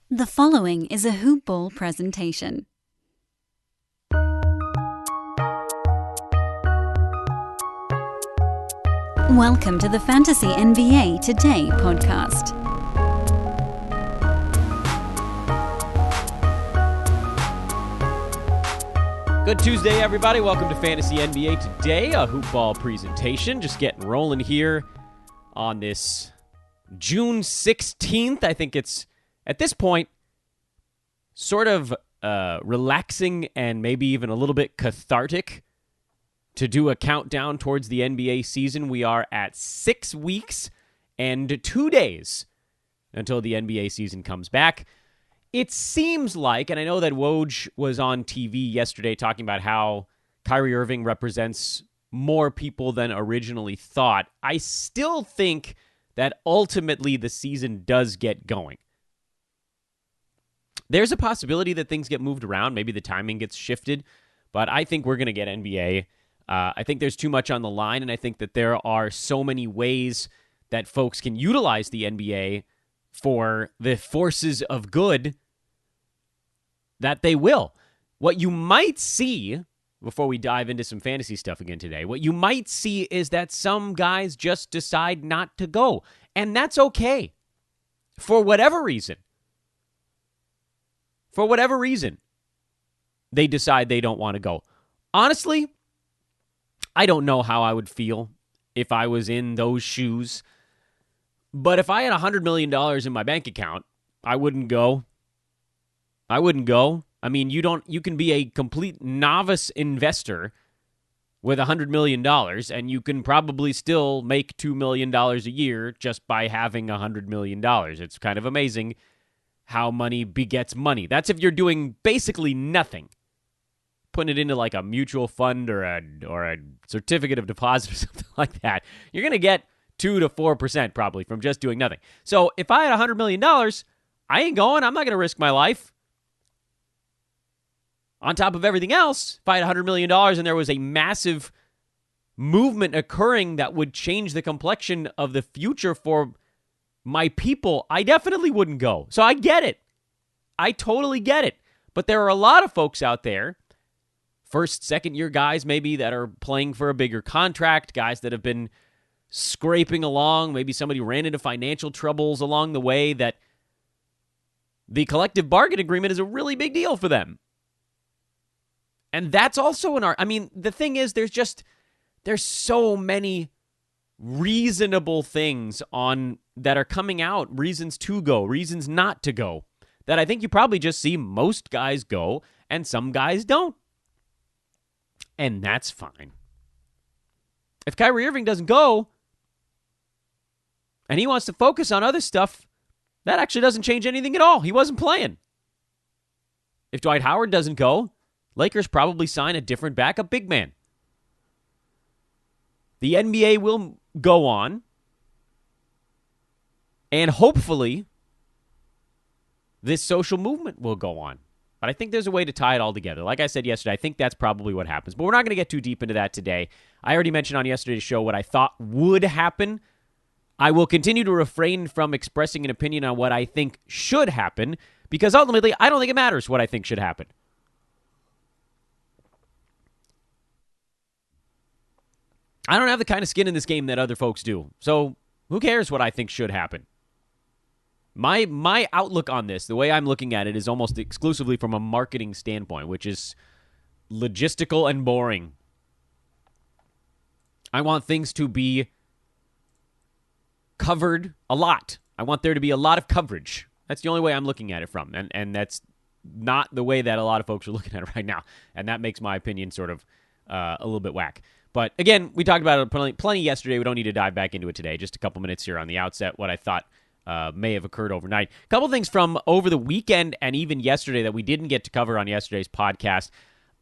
The following is a Hoop Ball presentation. Welcome to the Fantasy NBA Today podcast. Good Tuesday, everybody. Welcome to Fantasy NBA Today, a Hoop Ball presentation. Just getting rolling here on this June 16th. I think it's, at this point, sort of relaxing and maybe even a little bit cathartic to do a countdown towards the NBA season. We are at 6 weeks and 2 days until the NBA season comes back. It seems like, and I know that Woj was on TV yesterday talking about how Kyrie Irving represents more people than originally thought. I still think that ultimately the season does get going. There's a possibility that things get moved around. Maybe the timing gets shifted, but I think we're going to get NBA. I think there's too much on the line, and I think that there are so many ways that folks can utilize the NBA for the forces of good that they will. What you might see, before we dive into some fantasy stuff again today, what you might see is that some guys just decide not to go, and that's okay. For whatever reason. For whatever reason, they decide they don't want to go. Honestly, I don't know how I would feel if I was in those shoes. But if I had $100 million in my bank account, I wouldn't go. I wouldn't go. I mean, you can be a complete novice investor with $100 million, and you can probably still make $2 million a year just by having $100 million. It's kind of amazing how money begets money. That's if you're doing basically nothing. Putting it into like a mutual fund or a certificate of deposit or something like that. You're going to get 2 to 4% probably from just doing nothing. So if I had $100 million, I ain't going. I'm not going to risk my life. On top of everything else, if I had $100 million and there was a massive movement occurring that would change the complexion of the future for my people, I definitely wouldn't go. So I get it. I totally get it. But there are a lot of folks out there, first, second-year guys maybe, that are playing for a bigger contract, guys that have been scraping along. Maybe somebody ran into financial troubles along the way, that the collective bargain agreement is a really big deal for them. And that's also the thing is, there's so many reasonable things that are coming out, reasons to go, reasons not to go, that I think you probably just see most guys go and some guys don't. And that's fine. If Kyrie Irving doesn't go and he wants to focus on other stuff, that actually doesn't change anything at all. He wasn't playing. If Dwight Howard doesn't go, Lakers probably sign a different backup big man. The NBA will go on, and hopefully this social movement will go on. But I think there's a way to tie it all together. Like I said yesterday, I think that's probably what happens. But we're not going to get too deep into that today. I already mentioned on yesterday's show what I thought would happen. I will continue to refrain from expressing an opinion on what I think should happen, because ultimately I don't think it matters what I think should happen. I don't have the kind of skin in this game that other folks do. So who cares what I think should happen? My outlook on this, the way I'm looking at it, is almost exclusively from a marketing standpoint, which is logistical and boring. I want things to be covered a lot. I want there to be a lot of coverage. That's the only way I'm looking at it from. And that's not the way that a lot of folks are looking at it right now. And that makes my opinion sort of a little bit whack. But again, we talked about it plenty yesterday. We don't need to dive back into it today. Just a couple minutes here on the outset, what I thought may have occurred overnight. A couple things from over the weekend and even yesterday that we didn't get to cover on yesterday's podcast.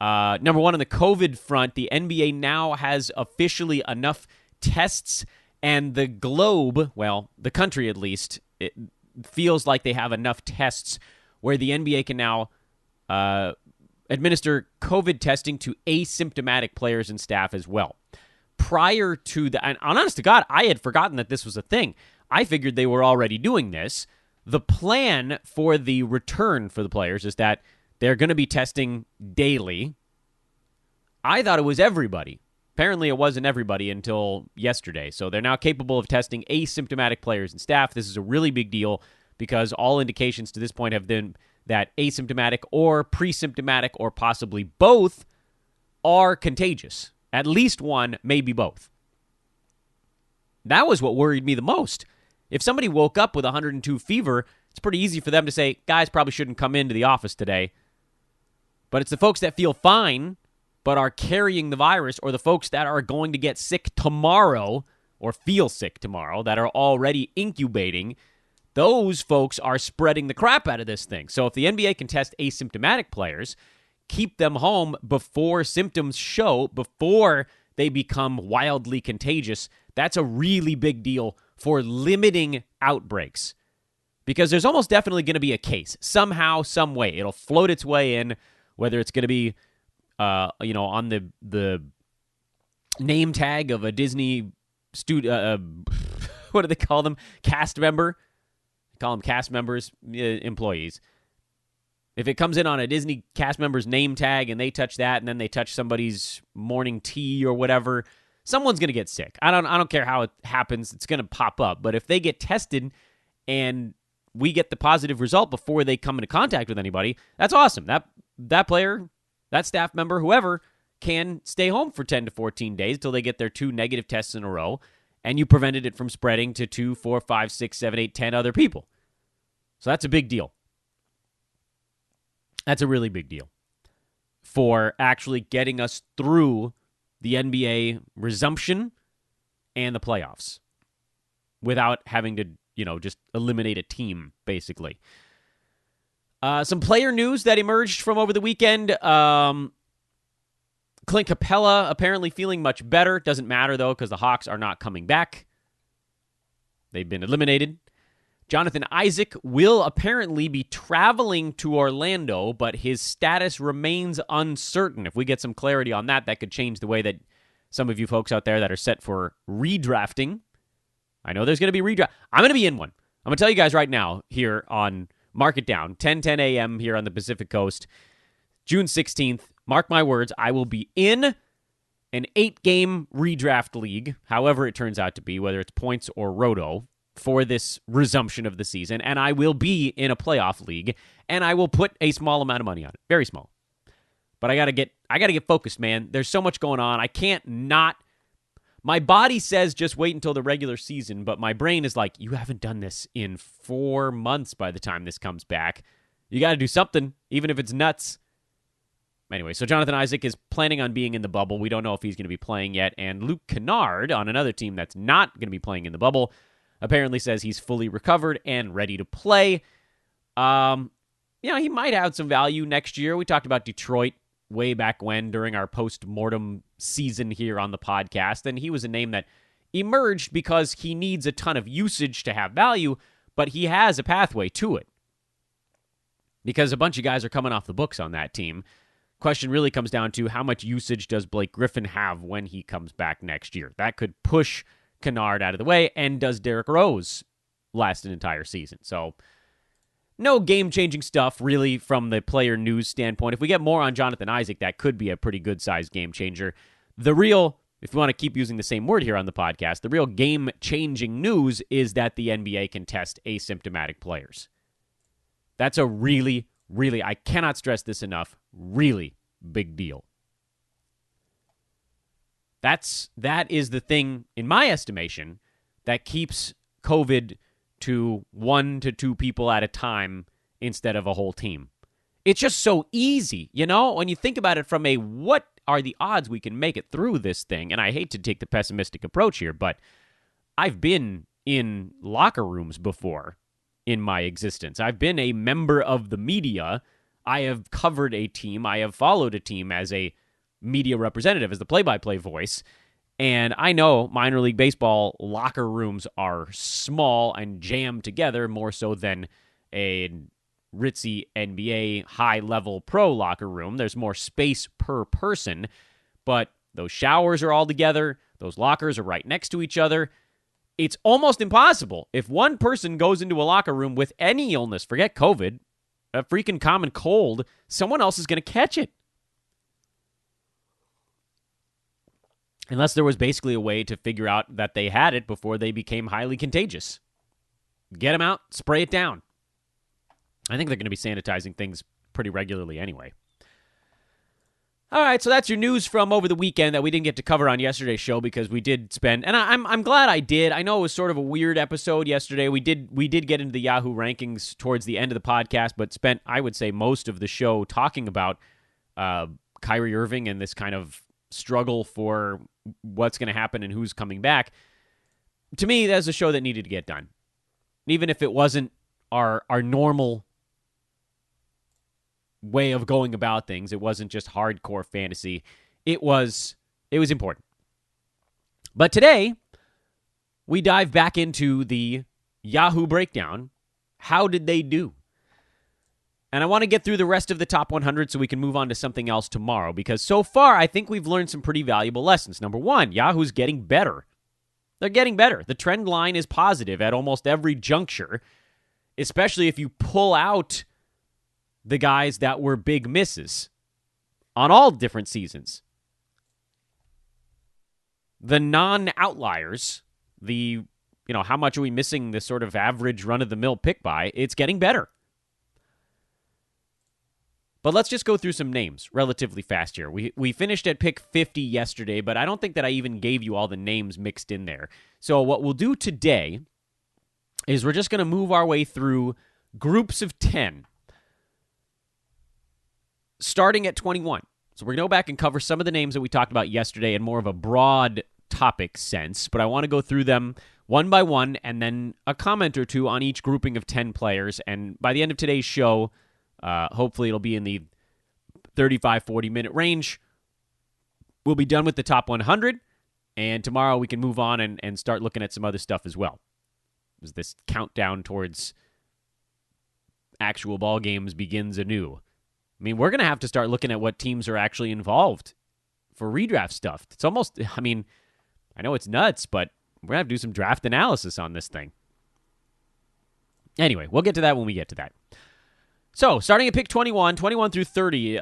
Number one, on the COVID front, the NBA now has officially enough tests, and the globe, well, the country at least, it feels like they have enough tests where the NBA can now administer COVID testing to asymptomatic players and staff as well. Prior to and honest to God, I had forgotten that this was a thing. I figured they were already doing this, The plan for the return for the players is that they're going to be testing daily. I thought it was everybody. Apparently, it wasn't everybody until yesterday. So they're now capable of testing asymptomatic players and staff. This is a really big deal because all indications to this point have been that asymptomatic or pre-symptomatic or possibly both are contagious. At least one, maybe both. That was what worried me the most. If somebody woke up with 102 fever, it's pretty easy for them to say, guys probably shouldn't come into the office today. But it's the folks that feel fine but are carrying the virus, or the folks that are going to get sick tomorrow or feel sick tomorrow that are already incubating, those folks are spreading the crap out of this thing. So if the NBA can test asymptomatic players, keep them home before symptoms show, before they become wildly contagious, that's a really big deal for limiting outbreaks. Because there's almost definitely going to be a case. Somehow, some way. It'll float its way in, whether it's going to be on the name tag of a Disney what do they call them? Cast member. They call them cast members, employees. If it comes in on a Disney cast member's name tag and they touch that, and then they touch somebody's morning tea or whatever, someone's going to get sick. I don't care how it happens. It's going to pop up. But if they get tested and we get the positive result before they come into contact with anybody, that's awesome. That player, that staff member, whoever, can stay home for 10 to 14 days until they get their 2 negative tests in a row, and you prevented it from spreading to 2, 4, 5, 6, 7, 8, 10 other people. So that's a big deal. That's a really big deal for actually getting us through the NBA resumption and the playoffs without having to, just eliminate a team, basically. Some player news that emerged from over the weekend. Clint Capella apparently feeling much better. Doesn't matter, though, because the Hawks are not coming back. They've been eliminated. Jonathan Isaac will apparently be traveling to Orlando, but his status remains uncertain. If we get some clarity on that, that could change the way that some of you folks out there that are set for redrafting. I know there's going to be redraft. I'm going to be in one. I'm going to tell you guys right now here on Mark It Down, 10 a.m. here on the Pacific Coast, June 16th. Mark my words, I will be in an 8-game redraft league, however it turns out to be, whether it's points or roto, for this resumption of the season, and I will be in a playoff league, and I will put a small amount of money on it. Very small. But I gotta get focused, man. There's so much going on. I can't not. My body says just wait until the regular season, but my brain is like, you haven't done this in 4 months by the time this comes back. You got to do something, even if it's nuts. Anyway, so Jonathan Isaac is planning on being in the bubble. We don't know if he's going to be playing yet. And Luke Kennard, on another team that's not going to be playing in the bubble, apparently says he's fully recovered and ready to play. He might have some value next year. We talked about Detroit way back when during our post-mortem season here on the podcast, and he was a name that emerged because he needs a ton of usage to have value, but he has a pathway to it because a bunch of guys are coming off the books on that team. Question really comes down to how much usage does Blake Griffin have when he comes back next year? That could push Kennard out of the way, and does Derrick Rose last an entire season? So no game-changing stuff, really, from the player news standpoint. If we get more on Jonathan Isaac, that could be a pretty good-sized game-changer. The real, if we want to keep using the same word here on the podcast, the real game-changing news is that the NBA can test asymptomatic players. That's a really, really, I cannot stress this enough, really big deal. That is the thing, in my estimation, that keeps COVID to 1 to 2 people at a time instead of a whole team. It's just so easy, when you think about it from a what are the odds we can make it through this thing? And I hate to take the pessimistic approach here, but I've been in locker rooms before in my existence. I've been a member of the media. I have covered a team. I have followed a team as a media representative, as the play-by-play voice. And I know minor league baseball locker rooms are small and jammed together more so than a ritzy NBA high-level pro locker room. There's more space per person, but those showers are all together. Those lockers are right next to each other. it's almost impossible. If one person goes into a locker room with any illness, forget COVID, a freaking common cold, someone else is going to catch it. Unless there was basically a way to figure out that they had it before they became highly contagious. Get them out, spray it down. I think they're going to be sanitizing things pretty regularly anyway. All right, so that's your news from over the weekend that we didn't get to cover on yesterday's show because we did spend, and I'm glad I did. I know it was sort of a weird episode yesterday. We did get into the Yahoo rankings towards the end of the podcast, but spent, I would say, most of the show talking about Kyrie Irving and this kind of struggle for what's going to happen and who's coming back. To me, that's a show that needed to get done. Even if it wasn't our normal way of going about things, it wasn't just hardcore fantasy. It was important. But today, we dive back into the Yahoo breakdown. How did they do? And I want to get through the rest of the top 100 so we can move on to something else tomorrow, because so far, I think we've learned some pretty valuable lessons. Number one, Yahoo's getting better. They're getting better. The trend line is positive at almost every juncture, especially if you pull out the guys that were big misses on all different seasons. The non-outliers, how much are we missing the sort of average run-of-the-mill pick by, it's getting better. But let's just go through some names relatively fast here. We finished at pick 50 yesterday, but I don't think that I even gave you all the names mixed in there. So what we'll do today is we're just going to move our way through groups of 10, starting at 21. So we're going to go back and cover some of the names that we talked about yesterday in more of a broad topic sense, but I want to go through them one by one and then a comment or two on each grouping of 10 players. And by the end of today's show, hopefully it'll be in the 35-40 minute range. We'll be done with the top 100, and tomorrow we can move on and start looking at some other stuff as well, as this countdown towards actual ball games begins anew. I mean, we're going to have to start looking at what teams are actually involved for redraft stuff. It's almost, I know it's nuts, but we're going to have to do some draft analysis on this thing. Anyway, we'll get to that when we get to that. So, starting at pick 21 through 30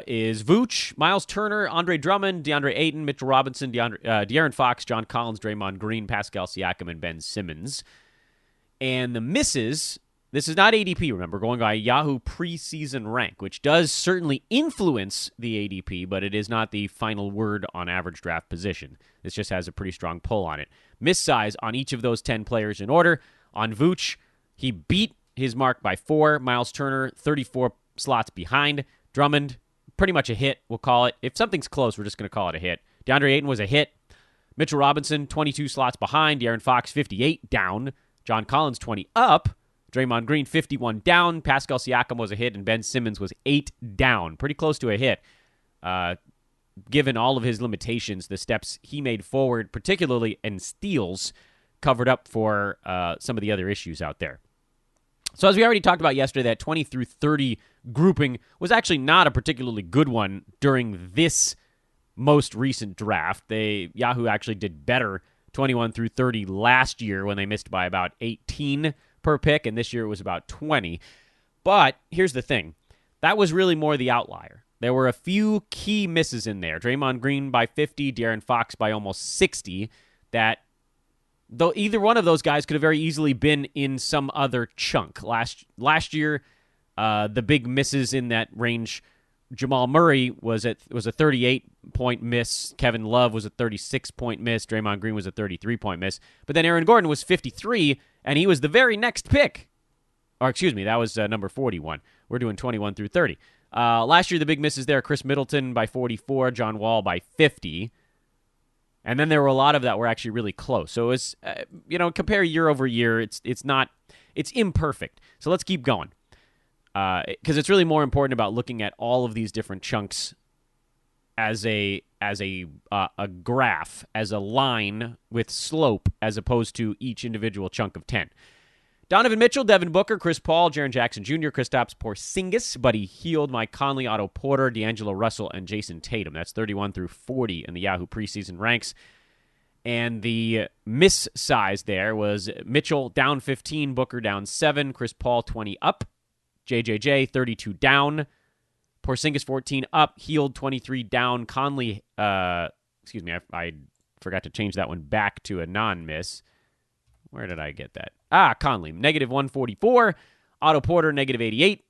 is Vooch, Miles Turner, Andre Drummond, DeAndre Ayton, Mitchell Robinson, De'Aaron Fox, John Collins, Draymond Green, Pascal Siakam, and Ben Simmons. And the misses, this is not ADP, remember, going by Yahoo preseason rank, which does certainly influence the ADP, but it is not the final word on average draft position. This just has a pretty strong pull on it. Miss size on each of those 10 players in order. On Vooch, he beat his mark by 4. Miles Turner, 34 slots behind. Drummond, pretty much a hit, we'll call it. If something's close, we're just going to call it a hit. DeAndre Ayton was a hit. Mitchell Robinson, 22 slots behind. De'Aaron Fox, 58 down. John Collins, 20 up. Draymond Green, 51 down. Pascal Siakam was a hit, and Ben Simmons was 8 down. Pretty close to a hit. Given all of his limitations, the steps he made forward, particularly in steals, covered up for some of the other issues out there. So as we already talked about yesterday, that 20 through 30 grouping was actually not a particularly good one during this most recent draft. Yahoo actually did better 21 through 30 last year when they missed by about 18 per pick, and this year it was about 20. But here's the thing. That was really more the outlier. There were a few key misses in there. Draymond Green by 50, De'Aaron Fox by almost 60, that though either one of those guys could have very easily been in some other chunk. Last year, the big misses in that range, Jamal Murray was a 38-point miss. Kevin Love was a 36-point miss. Draymond Green was a 33-point miss. But then Aaron Gordon was 53, and he was the very next pick. Or excuse me, that was number 41. We're doing 21 through 30. Last year, the big misses there, Chris Middleton by 44, John Wall by 50. And then there were a lot of that were actually really close. So it's, compare year over year, it's imperfect. So let's keep going. Because it's really more important about looking at all of these different chunks as a graph, as a line with slope, as opposed to each individual chunk of 10. Donovan Mitchell, Devin Booker, Chris Paul, Jaren Jackson Jr., Kristaps Porzingis, Buddy Hield, Mike Conley, Otto Porter, D'Angelo Russell, and Jason Tatum. That's 31 through 40 in the Yahoo preseason ranks. And the miss size there was Mitchell down 15, Booker down 7, Chris Paul 20 up, JJJ 32 down, Porzingis 14 up, Hield 23 down, Conley, I forgot to change that one back to a non-miss. Where did I get that? Conley, negative 144, Otto Porter, negative 88,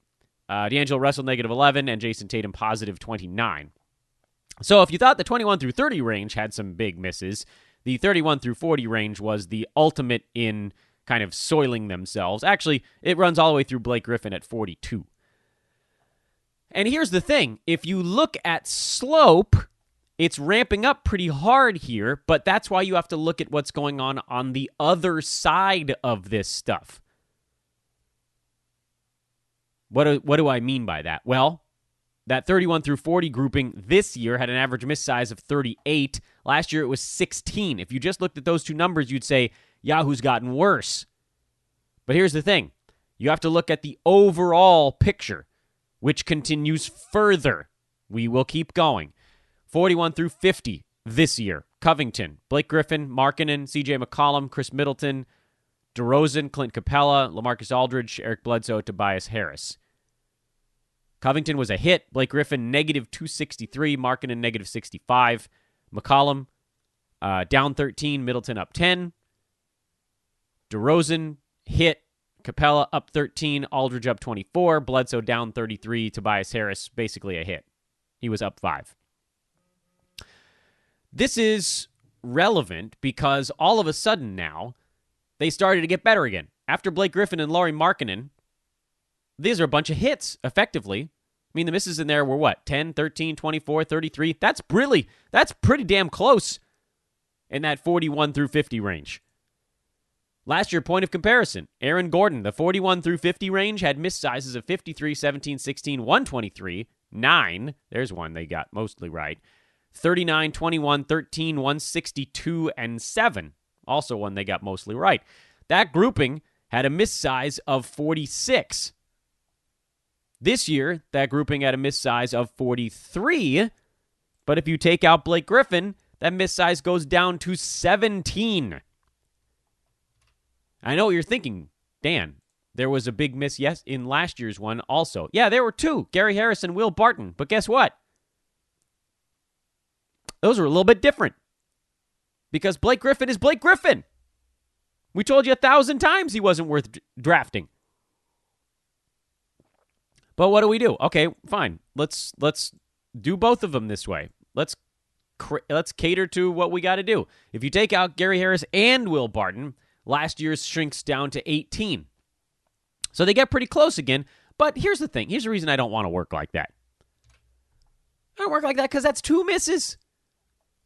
D'Angelo Russell, negative 11, and Jason Tatum, positive 29. So if you thought the 21 through 30 range had some big misses, the 31 through 40 range was the ultimate in kind of soiling themselves. Actually, it runs all the way through Blake Griffin at 42. And here's the thing. If you look at slope, it's ramping up pretty hard here, but that's why you have to look at what's going on the other side of this stuff. What do I mean by that? Well, that 31 through 40 grouping this year had an average miss size of 38. Last year it was 16. If you just looked at those two numbers, you'd say Yahoo's gotten worse. But here's the thing. You have to look at the overall picture, which continues further. We will keep going. 41 through 50 this year. Covington, Blake Griffin, Markkanen, C.J. McCollum, Chris Middleton, DeRozan, Clint Capella, LaMarcus Aldridge, Eric Bledsoe, Tobias Harris. Covington was a hit. Blake Griffin, negative 263. Markkanen, negative 65. McCollum, down 13. Middleton, up 10. DeRozan, hit. Capella, up 13. Aldridge, up 24. Bledsoe, down 33. Tobias Harris, basically a hit. He was up 5. This is relevant because all of a sudden now, they started to get better again. After Blake Griffin and Lauri Markkanen, these are a bunch of hits, effectively. I mean, the misses in there were what? 10, 13, 24, 33. That's pretty damn close in that 41 through 50 range. Last year, point of comparison, Aaron Gordon, the 41 through 50 range, had miss sizes of 53, 17, 16, 123, 9. There's one they got mostly right. 39, 21, 13, 162, and 7. Also one they got mostly right. That grouping had a miss size of 46. This year, that grouping had a miss size of 43. But if you take out Blake Griffin, that miss size goes down to 17. I know what you're thinking, Dan. There was a big miss, yes, in last year's one also. Yeah, there were 2, Gary Harris and Will Barton. But guess what? Those are a little bit different. Because Blake Griffin is Blake Griffin. We told you 1,000 times he wasn't worth drafting. But what do? Okay, fine. Let's do both of them this way. Let's cater to what we got to do. If you take out Gary Harris and Will Barton, last year's shrinks down to 18. So they get pretty close again. But here's the thing. Here's the reason I don't want to work like that. I don't work like that because that's 2 misses.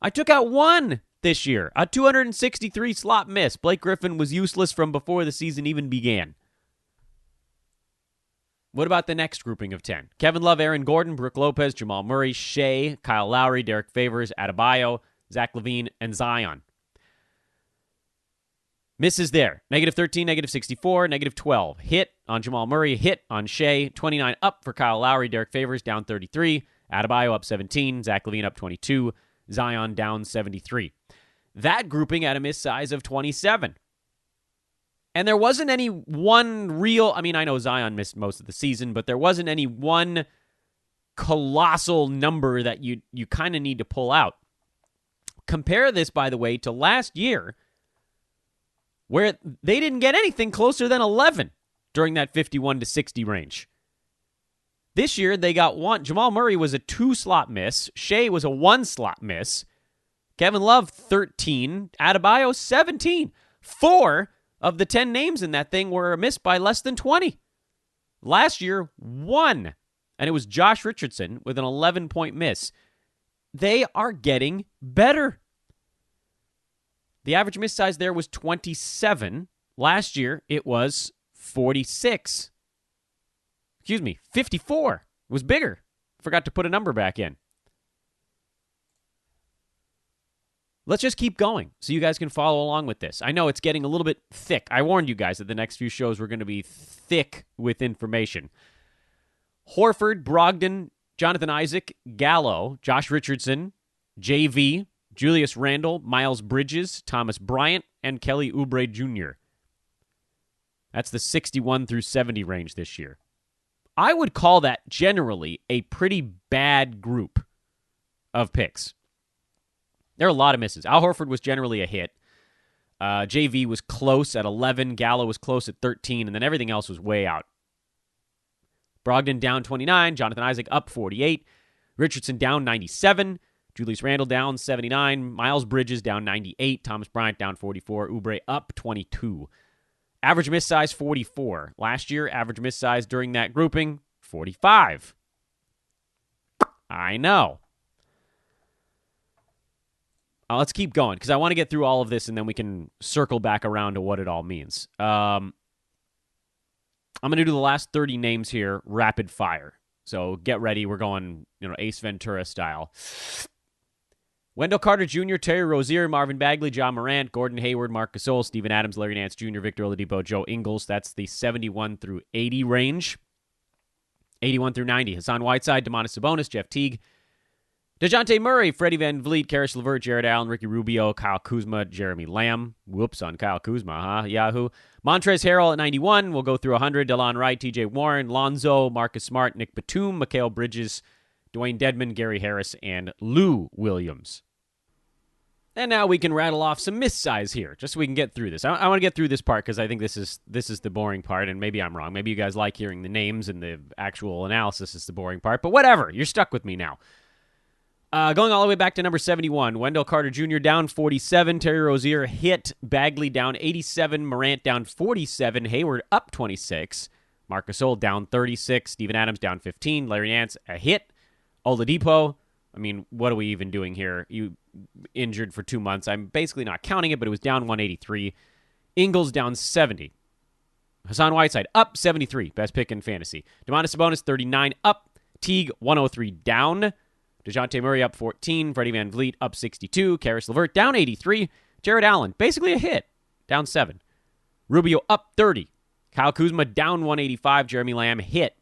I took out 1 this year, a 263 slot miss. Blake Griffin was useless from before the season even began. What about the next grouping of 10? Kevin Love, Aaron Gordon, Brook Lopez, Jamal Murray, Shea, Kyle Lowry, Derek Favors, Adebayo, Zach LaVine, and Zion. Misses there. Negative 13, negative 64, negative 12. Hit on Jamal Murray, hit on Shea. 29 up for Kyle Lowry, Derek Favors down 33. Adebayo up 17, Zach LaVine up 22. Zion down 73. That grouping had a miss size of 27. And there wasn't any one real, I know Zion missed most of the season, but there wasn't any one colossal number that you kind of need to pull out. Compare this, by the way, to last year, where they didn't get anything closer than 11 during that 51 to 60 range. This year, they got 1. Jamal Murray was a 2-slot miss. Shea was a 1-slot miss. Kevin Love, 13. Adebayo, 17. 4 of the 10 names in that thing were missed by less than 20. Last year, 1. And it was Josh Richardson with an 11-point miss. They are getting better. The average miss size there was 27. Last year, it was 46. 54. It was bigger. Forgot to put a number back in. Let's just keep going so you guys can follow along with this. I know it's getting a little bit thick. I warned you guys that the next few shows were going to be thick with information. Horford, Brogdon, Jonathan Isaac, Gallo, Josh Richardson, JV, Julius Randle, Miles Bridges, Thomas Bryant, and Kelly Oubre Jr. That's the 61 through 70 range this year. I would call that generally a pretty bad group of picks. There are a lot of misses. Al Horford was generally a hit. JV was close at 11. Gallo was close at 13. And then everything else was way out. Brogdon down 29. Jonathan Isaac up 48. Richardson down 97. Julius Randle down 79. Miles Bridges down 98. Thomas Bryant down 44. Oubre up 22. Average miss size 44. Last year, average miss size during that grouping 45. I know. Let's keep going because I want to get through all of this and then we can circle back around to what it all means. I'm going to do the last 30 names here rapid fire. So get ready. We're going, Ace Ventura style. Wendell Carter Jr., Terry Rozier, Marvin Bagley, John Morant, Gordon Hayward, Marc Gasol, Steven Adams, Larry Nance Jr., Victor Oladipo, Joe Ingles. That's the 71 through 80 range. 81 through 90. Hassan Whiteside, Domantas Sabonis, Jeff Teague, DeJounte Murray, Freddie Van Vliet, Karis LeVert, Jared Allen, Ricky Rubio, Kyle Kuzma, Jeremy Lamb. Whoops on Kyle Kuzma, Yahoo. Montrezl Harrell at 91. We'll go through 100. DeLon Wright, TJ Warren, Lonzo, Marcus Smart, Nick Batum, Mikal Bridges, Dwayne Dedmon, Gary Harris, and Lou Williams. And now we can rattle off some miss size here, just so we can get through this. I want to get through this part because I think this is the boring part, and maybe I'm wrong. Maybe you guys like hearing the names and the actual analysis is the boring part, but whatever. You're stuck with me now. Going all the way back to number 71, Wendell Carter Jr. down 47, Terry Rozier hit, Bagley down 87, Morant down 47, Hayward up 26, Marc Gasol down 36, Steven Adams down 15, Larry Nance a hit, Oladipo, what are we even doing here? You injured for 2 months. I'm basically not counting it, but it was down 183. Ingles down 70. Hassan Whiteside up 73, best pick in fantasy. Domantas Sabonis 39 up, Teague 103 down. DeJounte Murray up 14. Freddie Van Vliet up 62. Karis LeVert down 83. Jared Allen, basically a hit, down 7. Rubio up 30. Kyle Kuzma down 185. Jeremy Lamb hit,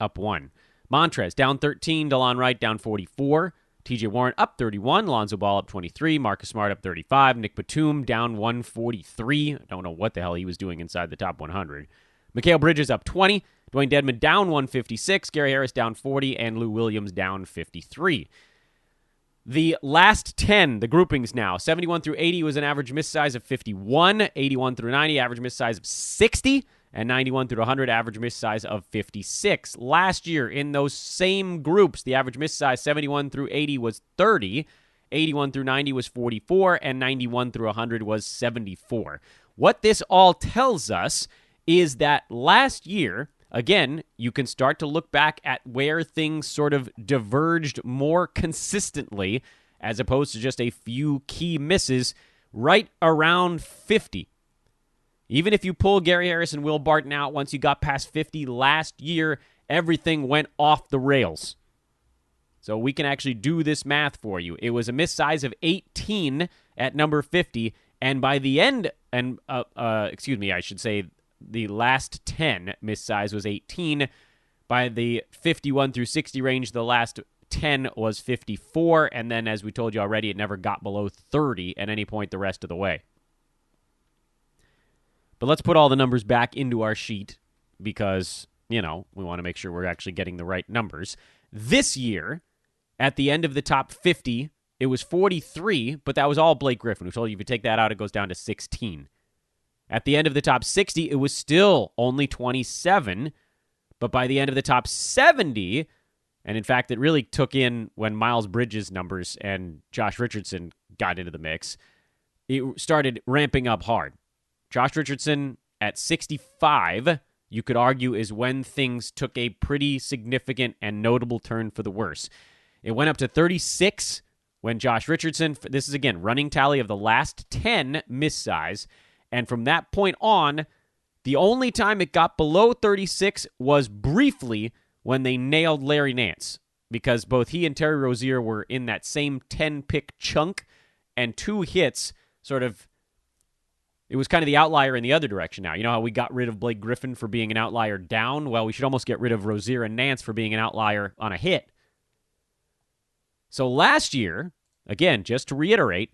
up 1. Montrez down 13. DeLon Wright down 44. TJ Warren up 31. Lonzo Ball up 23. Marcus Smart up 35. Nick Batum down 143. I don't know what the hell he was doing inside the top 100. Mikal Bridges up 20. Dwayne Dedmon down 156, Gary Harris down 40, and Lou Williams down 53. The last 10, the groupings now, 71 through 80 was an average miss size of 51, 81 through 90, average miss size of 60, and 91 through 100, average miss size of 56. Last year, in those same groups, the average miss size 71 through 80 was 30, 81 through 90 was 44, and 91 through 100 was 74. What this all tells us is that last year, again, you can start to look back at where things sort of diverged more consistently as opposed to just a few key misses right around 50. Even if you pull Gary Harris and Will Barton out, once you got past 50 last year, everything went off the rails. So we can actually do this math for you. It was a miss size of 18 at number 50, and by the end, I should say the last 10 miss size was 18. By the 51 through 60 range, the last 10 was 54, and then, as we told you already, it never got below 30 at any point the rest of the way. But let's put all the numbers back into our sheet because, we want to make sure we're actually getting the right numbers. This year, at the end of the top 50, it was 43, but that was all Blake Griffin. We told you if you take that out, it goes down to 16. At the end of the top 60, it was still only 27, but by the end of the top 70, and in fact, it really took in when Miles Bridges' numbers and Josh Richardson got into the mix, it started ramping up hard. Josh Richardson at 65, you could argue, is when things took a pretty significant and notable turn for the worse. It went up to 36 when Josh Richardson, this is again, running tally of the last 10 miss size, and from that point on, the only time it got below 36 was briefly when they nailed Larry Nance, because both he and Terry Rozier were in that same 10-pick chunk, and 2 hits sort of, it was kind of the outlier in the other direction now. You know how we got rid of Blake Griffin for being an outlier down? Well, we should almost get rid of Rozier and Nance for being an outlier on a hit. So last year, again, just to reiterate,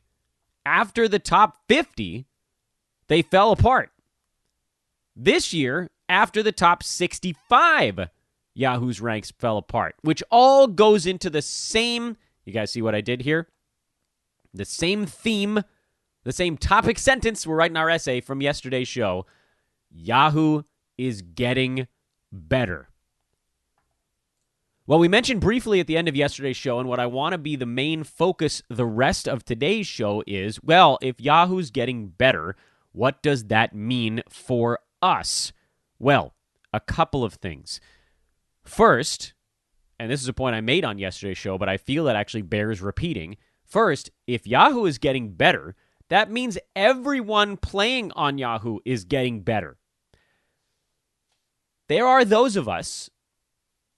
after the top 50, they fell apart. This year, after the top 65, Yahoo's ranks fell apart, which all goes into the same, you guys see what I did here? The same theme, the same topic sentence we're writing our essay from yesterday's show. Yahoo is getting better. Well, we mentioned briefly at the end of yesterday's show, and what I want to be the main focus the rest of today's show is, well, if Yahoo's getting better, what does that mean for us? Well, a couple of things. First, and this is a point I made on yesterday's show, but I feel it actually bears repeating. First, if Yahoo is getting better, that means everyone playing on Yahoo is getting better. There are those of us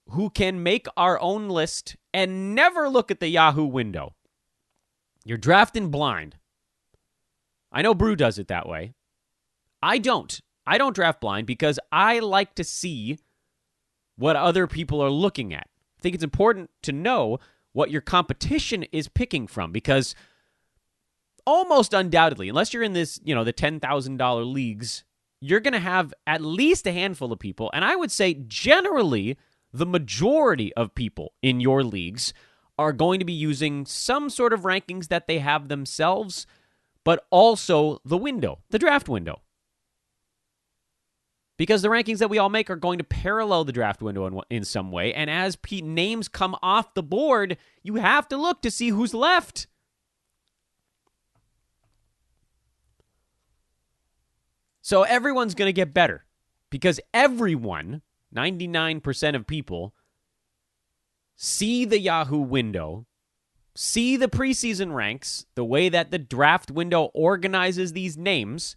who can make our own list and never look at the Yahoo window. You're drafting blind. I know Brew does it that way. I don't. I don't draft blind because I like to see what other people are looking at. I think it's important to know what your competition is picking from because almost undoubtedly, unless you're in this, the $10,000 leagues, you're going to have at least a handful of people, and I would say generally the majority of people in your leagues are going to be using some sort of rankings that they have themselves, but also the window, the draft window. Because the rankings that we all make are going to parallel the draft window in some way, and as names come off the board, you have to look to see who's left. So everyone's going to get better because everyone, 99% of people, see the Yahoo window, see the preseason ranks, the way that the draft window organizes these names,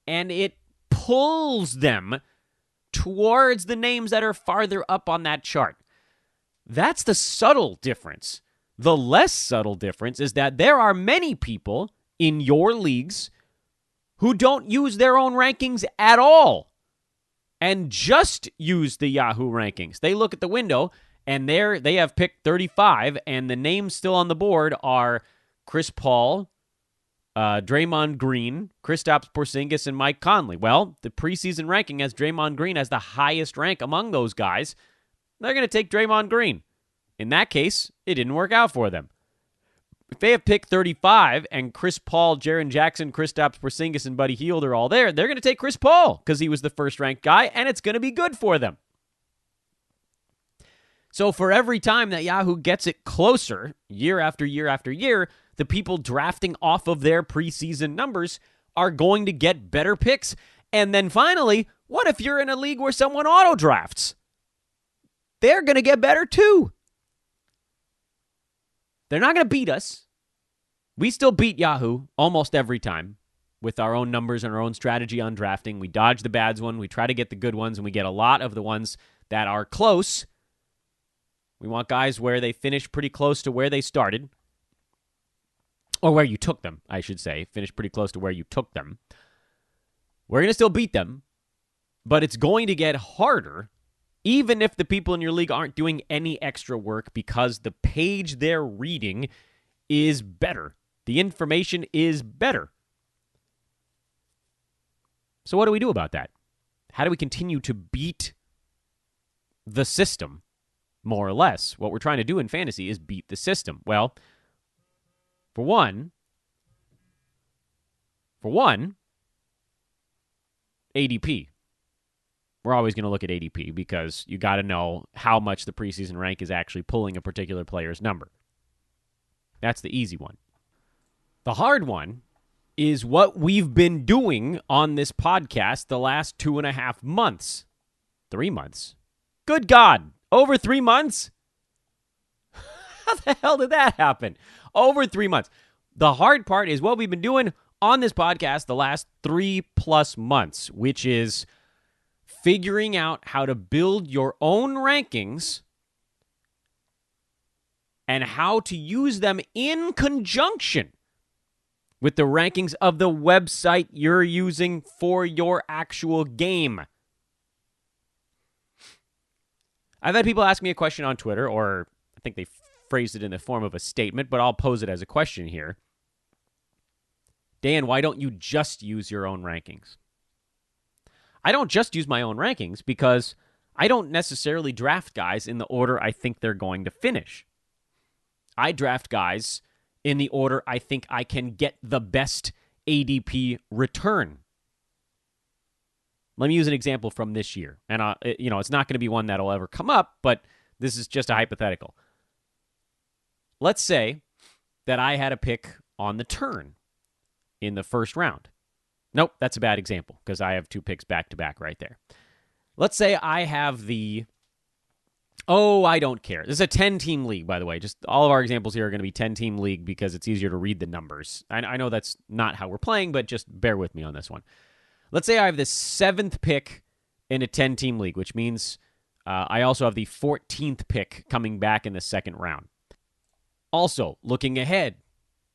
and it pulls them towards the names that are farther up on that chart. That's the subtle difference. The less subtle difference is that there are many people in your leagues who don't use their own rankings at all and just use the Yahoo rankings. They look at the window, and they have picked 35, and the names still on the board are Chris Paul, Draymond Green, Kristaps Porzingis, and Mike Conley. Well, the preseason ranking has Draymond Green as the highest rank among those guys. They're going to take Draymond Green. In that case, it didn't work out for them. If they have picked 35 and Chris Paul, Jaren Jackson, Kristaps Porzingis, and Buddy Hield are all there, they're going to take Chris Paul because he was the first-ranked guy, and it's going to be good for them. So for every time that Yahoo gets it closer, year after year after year, the people drafting off of their preseason numbers are going to get better picks. And then finally, what if you're in a league where someone auto-drafts? They're going to get better too. They're not going to beat us. We still beat Yahoo almost every time with our own numbers and our own strategy on drafting. We dodge the bad ones. We try to get the good ones, and we get a lot of the ones that are close. We want guys where they finish pretty close to where they started. Or where you took them, I should say. Finish pretty close to where you took them. We're going to still beat them, but it's going to get harder even if the people in your league aren't doing any extra work because the page they're reading is better. The information is better. So what do we do about that? How do we continue to beat the system, more or less? What we're trying to do in fantasy is beat the system. Well, for one, ADP. We're always going to look at ADP because you got to know how much the preseason rank is actually pulling a particular player's number. That's the easy one. The hard one is what we've been doing on this podcast the last 2.5 months. 3 months. Good God. Over 3 months? How the hell did that happen? Over 3 months. The hard part is what we've been doing on this podcast the last 3+ months, which is figuring out how to build your own rankings and how to use them in conjunction with the rankings of the website you're using for your actual game. I've had people ask me a question on Twitter, or I think they phrased it in the form of a statement, but I'll pose it as a question here. Dan, why don't you just use your own rankings? I don't just use my own rankings because I don't necessarily draft guys in the order I think they're going to finish. I draft guys in the order I think I can get the best ADP return. Let me use an example from this year. And, it's not going to be one that'll ever come up, but this is just a hypothetical. Let's say that I had a pick on the turn in the first round. Nope, that's a bad example because I have 2 picks back-to-back right there. Let's say I have I don't care. This is a 10-team league, by the way. Just all of our examples here are going to be 10-team league because it's easier to read the numbers. I know that's not how we're playing, but just bear with me on this one. Let's say I have the 7th pick in a 10-team league, which means I also have the 14th pick coming back in the second round. Also, looking ahead,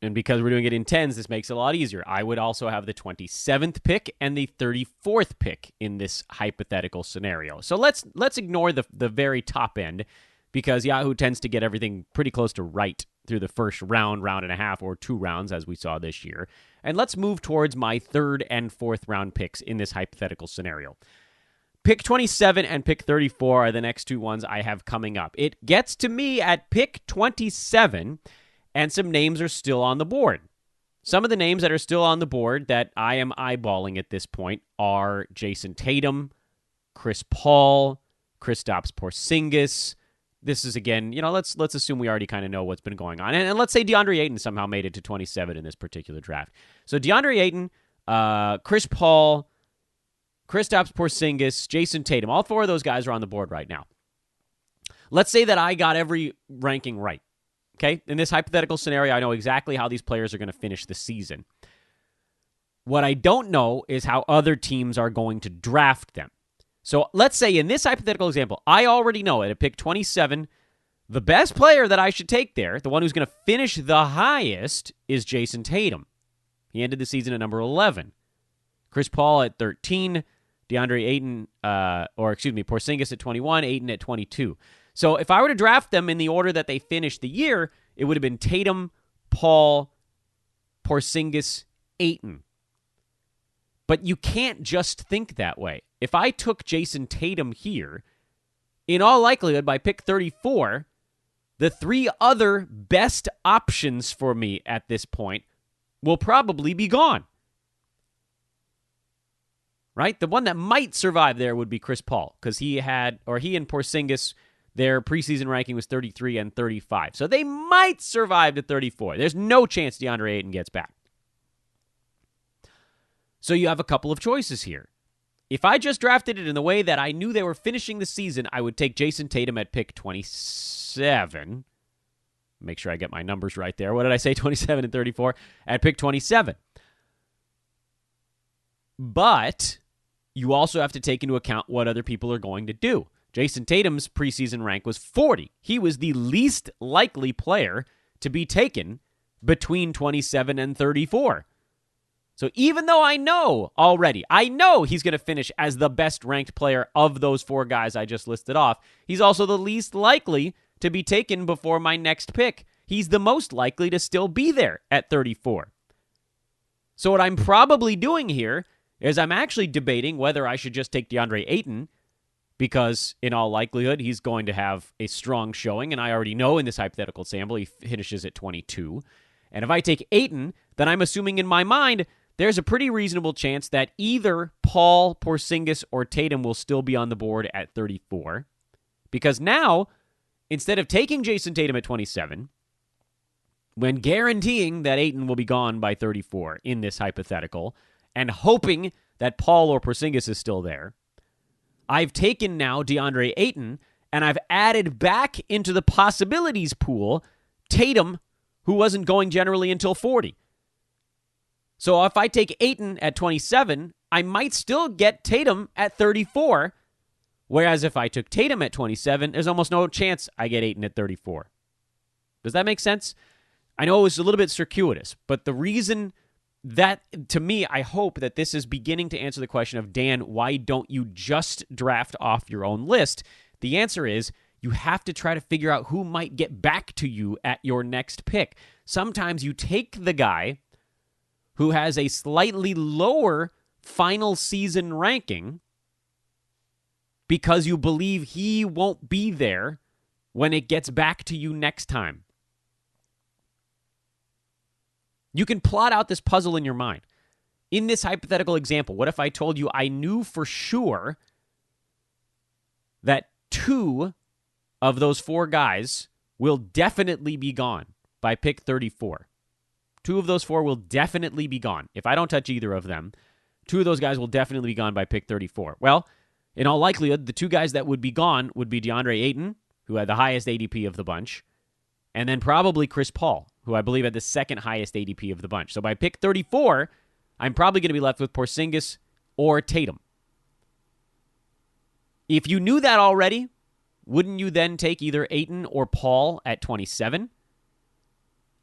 and because we're doing it in 10s, this makes it a lot easier. I would also have the 27th pick and the 34th pick in this hypothetical scenario. So let's ignore the very top end because Yahoo tends to get everything pretty close to right through the first round and a half, or 2 rounds as we saw this year. And let's move towards my 3rd and 4th round picks in this hypothetical scenario. Pick 27 and pick 34 are the next 2 ones I have coming up. It gets to me at pick 27, and some names are still on the board. Some of the names that are still on the board that I am eyeballing at this point are Jason Tatum, Chris Paul, Kristaps Porzingis. This is, again, let's assume we already kind of know what's been going on. And let's say DeAndre Ayton somehow made it to 27 in this particular draft. So DeAndre Ayton, Chris Paul, Kristaps Porzingis, Jason Tatum, all 4 of those guys are on the board right now. Let's say that I got every ranking right. Okay, in this hypothetical scenario, I know exactly how these players are going to finish the season. What I don't know is how other teams are going to draft them. So let's say in this hypothetical example, I already know at pick 27, the best player that I should take there, the one who's going to finish the highest, is Jason Tatum. He ended the season at number 11. Chris Paul at 13, DeAndre Ayton, Porzingis at 21, Ayton at 22. So if I were to draft them in the order that they finished the year, it would have been Tatum, Paul, Porzingis, Ayton. But you can't just think that way. If I took Jason Tatum here, in all likelihood, by pick 34, the 3 other best options for me at this point will probably be gone. Right? The one that might survive there would be Chris Paul, because he and Porzingis, their preseason ranking was 33 and 35. So they might survive to 34. There's no chance DeAndre Ayton gets back. So you have a couple of choices here. If I just drafted it in the way that I knew they were finishing the season, I would take Jason Tatum at pick 27. Make sure I get my numbers right there. What did I say? 27 and 34 at pick 27. But you also have to take into account what other people are going to do. Jason Tatum's preseason rank was 40. He was the least likely player to be taken between 27 and 34. So even though I know he's going to finish as the best ranked player of those 4 guys I just listed off, he's also the least likely to be taken before my next pick. He's the most likely to still be there at 34. So what I'm probably doing here is I'm actually debating whether I should just take DeAndre Ayton, because in all likelihood, he's going to have a strong showing, and I already know in this hypothetical sample he finishes at 22. And if I take Ayton, then I'm assuming in my mind there's a pretty reasonable chance that either Paul, Porzingis, or Tatum will still be on the board at 34. Because now, instead of taking Jason Tatum at 27, when guaranteeing that Ayton will be gone by 34 in this hypothetical, and hoping that Paul or Porzingis is still there, I've taken now DeAndre Ayton, and I've added back into the possibilities pool Tatum, who wasn't going generally until 40. So if I take Ayton at 27, I might still get Tatum at 34, whereas if I took Tatum at 27, there's almost no chance I get Ayton at 34. Does that make sense? I know it was a little bit circuitous, but the reason that, to me, I hope that this is beginning to answer the question of, Dan, why don't you just draft off your own list? The answer is, you have to try to figure out who might get back to you at your next pick. Sometimes you take the guy who has a slightly lower final season ranking because you believe he won't be there when it gets back to you next time. You can plot out this puzzle in your mind. In this hypothetical example, what if I told you I knew for sure that 2 of those 4 guys will definitely be gone by pick 34? 2 of those 4 will definitely be gone. If I don't touch either of them, 2 of those guys will definitely be gone by pick 34. Well, in all likelihood, the 2 guys that would be gone would be DeAndre Ayton, who had the highest ADP of the bunch, and then probably Chris Paul, who I believe had the second highest ADP of the bunch. So by pick 34, I'm probably going to be left with Porzingis or Tatum. If you knew that already, wouldn't you then take either Ayton or Paul at 27?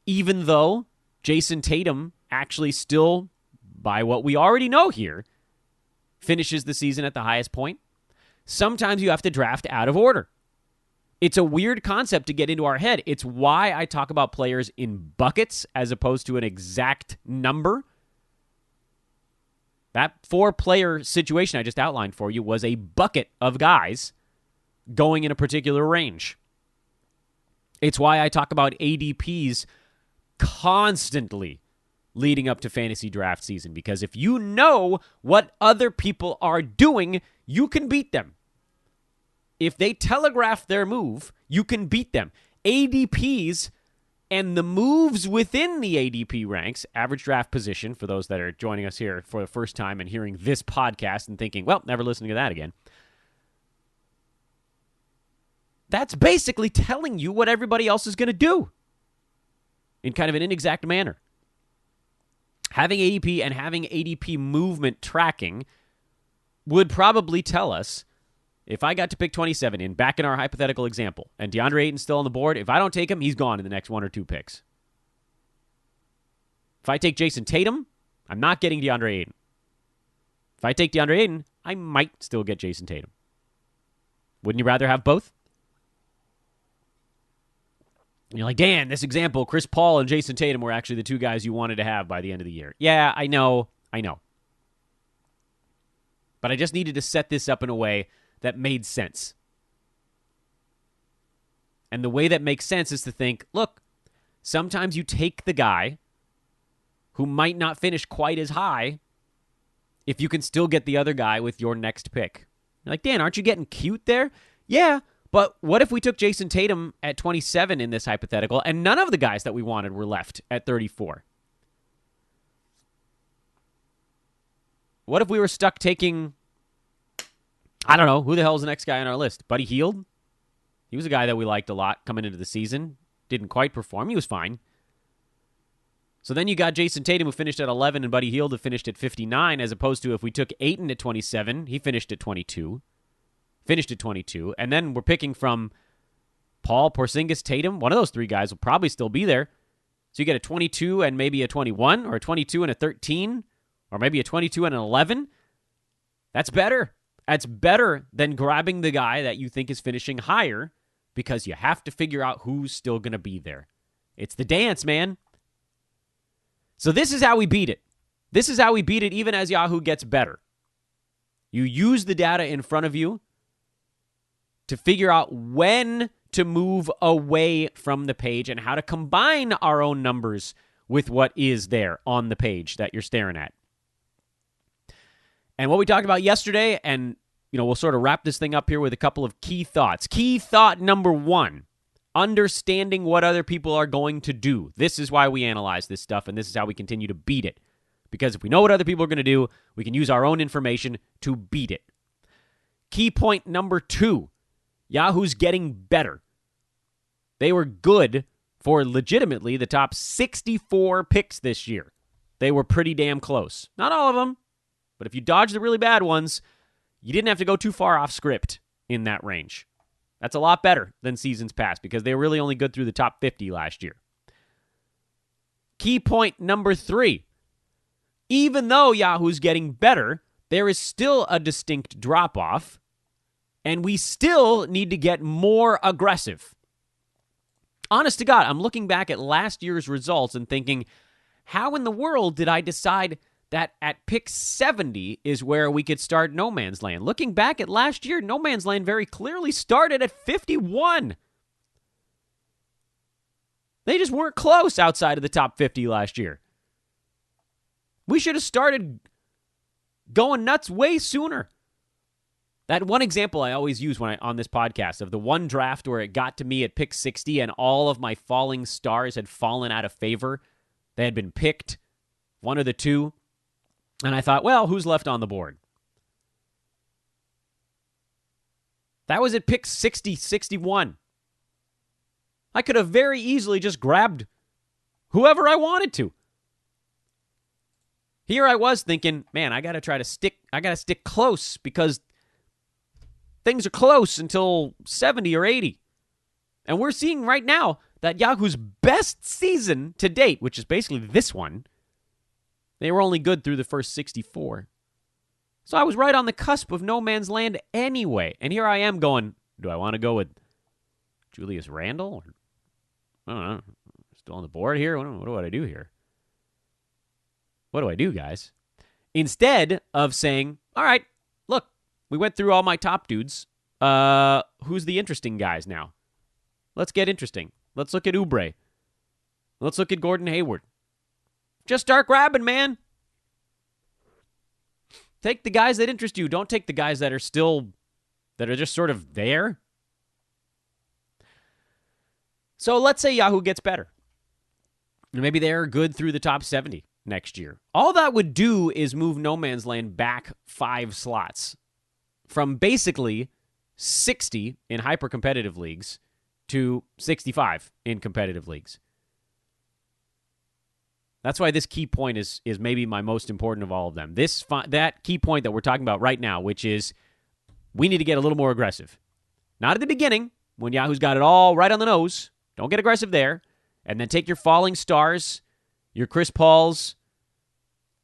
Even though Jason Tatum actually still, by what we already know here, finishes the season at the highest point. Sometimes you have to draft out of order. It's a weird concept to get into our head. It's why I talk about players in buckets as opposed to an exact number. That 4-player situation I just outlined for you was a bucket of guys going in a particular range. It's why I talk about ADPs constantly leading up to fantasy draft season, because if you know what other people are doing, you can beat them. If they telegraph their move, you can beat them. ADPs and the moves within the ADP ranks, average draft position, for those that are joining us here for the first time and hearing this podcast and thinking, well, never listening to that again. That's basically telling you what everybody else is going to do in kind of an inexact manner. Having ADP and having ADP movement tracking would probably tell us, if I got to pick 27 in back in our hypothetical example, and DeAndre Ayton's still on the board, if I don't take him, he's gone in the next 1 or 2 picks. If I take Jason Tatum, I'm not getting DeAndre Ayton. If I take DeAndre Ayton, I might still get Jason Tatum. Wouldn't you rather have both? And you're like, Dan, this example, Chris Paul and Jason Tatum were actually the 2 guys you wanted to have by the end of the year. Yeah, I know. But I just needed to set this up in a way that made sense. And the way that makes sense is to think, look, sometimes you take the guy who might not finish quite as high if you can still get the other guy with your next pick. You're like, Dan, aren't you getting cute there? Yeah, but what if we took Jason Tatum at 27 in this hypothetical and none of the guys that we wanted were left at 34? What if we were stuck taking, I don't know, who the hell is the next guy on our list? Buddy Hield? He was a guy that we liked a lot coming into the season. Didn't quite perform. He was fine. So then you got Jason Tatum, who finished at 11, and Buddy Hield, who finished at 59, as opposed to if we took Ayton at 27, he finished at 22. And then we're picking from Paul, Porzingis, Tatum. One of those 3 guys will probably still be there. So you get a 22 and maybe a 21, or a 22 and a 13, or maybe a 22 and an 11. That's better. That's better than grabbing the guy that you think is finishing higher, because you have to figure out who's still going to be there. It's the dance, man. So this is how we beat it. This is how we beat it even as Yahoo gets better. You use the data in front of you to figure out when to move away from the page and how to combine our own numbers with what is there on the page that you're staring at. And what we talked about yesterday, and we'll sort of wrap this thing up here with a couple of key thoughts. Key thought number 1, understanding what other people are going to do. This is why we analyze this stuff, and this is how we continue to beat it. Because if we know what other people are going to do, we can use our own information to beat it. Key point number 2, Yahoo's getting better. They were good for legitimately the top 64 picks this year. They were pretty damn close. Not all of them, but if you dodge the really bad ones, you didn't have to go too far off script in that range. That's a lot better than seasons past because they were really only good through the top 50 last year. Key point number 3. Even though Yahoo's getting better, there is still a distinct drop-off And we still need to get more aggressive. Honest to God, I'm looking back at last year's results and thinking, how in the world did I decide that at pick 70 is where we could start No Man's Land? Looking back at last year, No Man's Land very clearly started at 51. They just weren't close outside of the top 50 last year. We should have started going nuts way sooner. That one example I always use on this podcast of the one draft where it got to me at pick 60 and all of my falling stars had fallen out of favor. They had been picked, one of the two. And I thought, well, who's left on the board? That was at pick 60, 61. I could have very easily just grabbed whoever I wanted to. Here I was thinking, man, I got to stick close because things are close until 70 or 80. And we're seeing right now that Yahoo's best season to date, which is basically this one, they were only good through the first 64. So I was right on the cusp of No Man's Land anyway. And here I am going, do I want to go with Julius Randle? Or, I don't know. Still on the board here? What do I do here? What do I do, guys? Instead of saying, all right, look, we went through all my top dudes. Who's the interesting guys now? Let's get interesting. Let's look at Oubre. Let's look at Gordon Hayward. Just start grabbing, man. Take the guys that interest you. Don't take the guys that are just sort of there. So let's say Yahoo gets better. Maybe they're good through the top 70 next year. All that would do is move No Man's Land back 5 slots from basically 60 in hyper-competitive leagues to 65 in competitive leagues. That's why this key point is maybe my most important of all of them. That key point that we're talking about right now, which is we need to get a little more aggressive. Not at the beginning, when Yahoo's got it all right on the nose. Don't get aggressive there. And then take your falling stars, your Chris Pauls,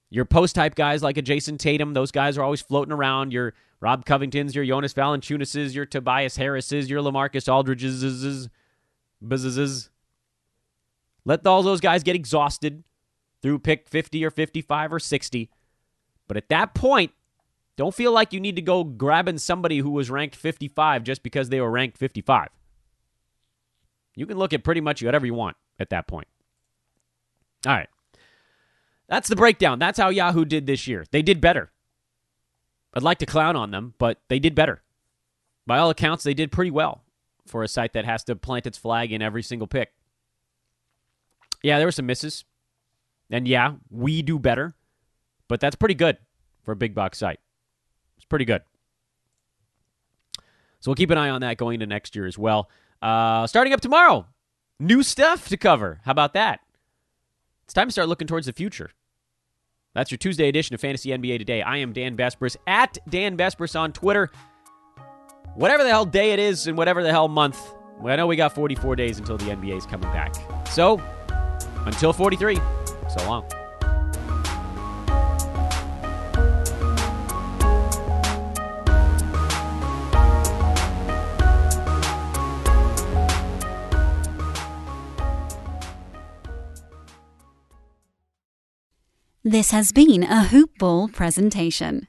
your post-type guys like a Jason Tatum. Those guys are always floating around. Your Rob Covingtons, your Jonas Valanciunas, your Tobias Harrises, your LaMarcus Aldridges. Let all those guys get exhausted through pick 50 or 55 or 60. But at that point, don't feel like you need to go grabbing somebody who was ranked 55 just because they were ranked 55. You can look at pretty much whatever you want at that point. All right. That's the breakdown. That's how Yahoo did this year. They did better. I'd like to clown on them, but they did better. By all accounts, they did pretty well for a site that has to plant its flag in every single pick. Yeah, there were some misses. And yeah, we do better. But that's pretty good for a big box site. It's pretty good. So we'll keep an eye on that going into next year as well. Starting up tomorrow, new stuff to cover. How about that? It's time to start looking towards the future. That's your Tuesday edition of Fantasy NBA Today. I am Dan Besbris, at Dan Besbris on Twitter. Whatever the hell day it is and whatever the hell month, I know we got 44 days until the NBA is coming back. So, until 43, so long. This has been a Hoop Ball presentation.